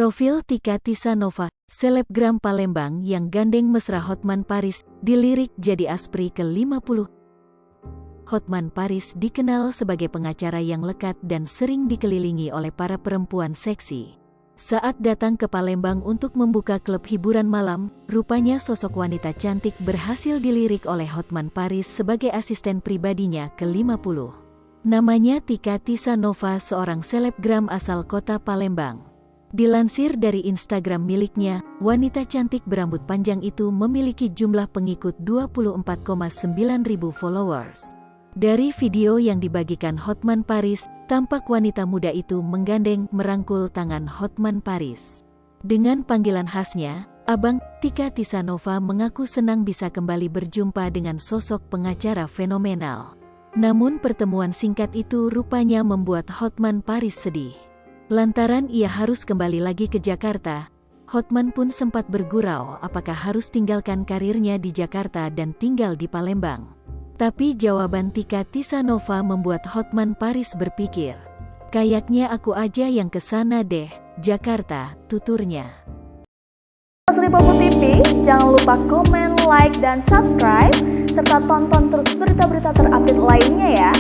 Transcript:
Profil Tika Tisanova, selebgram Palembang yang gandeng mesra Hotman Paris, dilirik jadi Aspri ke-50. Hotman Paris dikenal sebagai pengacara yang lekat dan sering dikelilingi oleh para perempuan seksi. Saat datang ke Palembang untuk membuka klub hiburan malam, rupanya sosok wanita cantik berhasil dilirik oleh Hotman Paris sebagai asisten pribadinya ke-50. Namanya Tika Tisanova, seorang selebgram asal kota Palembang. Dilansir dari Instagram miliknya, wanita cantik berambut panjang itu memiliki jumlah pengikut 24,9 ribu followers. Dari video yang dibagikan Hotman Paris, tampak wanita muda itu menggandeng merangkul tangan Hotman Paris. Dengan panggilan khasnya, Abang, Tika Tisanova mengaku senang bisa kembali berjumpa dengan sosok pengacara fenomenal. Namun pertemuan singkat itu rupanya membuat Hotman Paris sedih. Lantaran ia harus kembali lagi ke Jakarta, Hotman pun sempat bergurau apakah harus tinggalkan karirnya di Jakarta dan tinggal di Palembang. Tapi jawaban Tika Tisanova membuat Hotman Paris berpikir, kayaknya aku aja yang kesana deh, Jakarta, tuturnya. Sripopo TV, jangan lupa komen, like, dan subscribe, serta tonton terus berita-berita terupdate lainnya ya.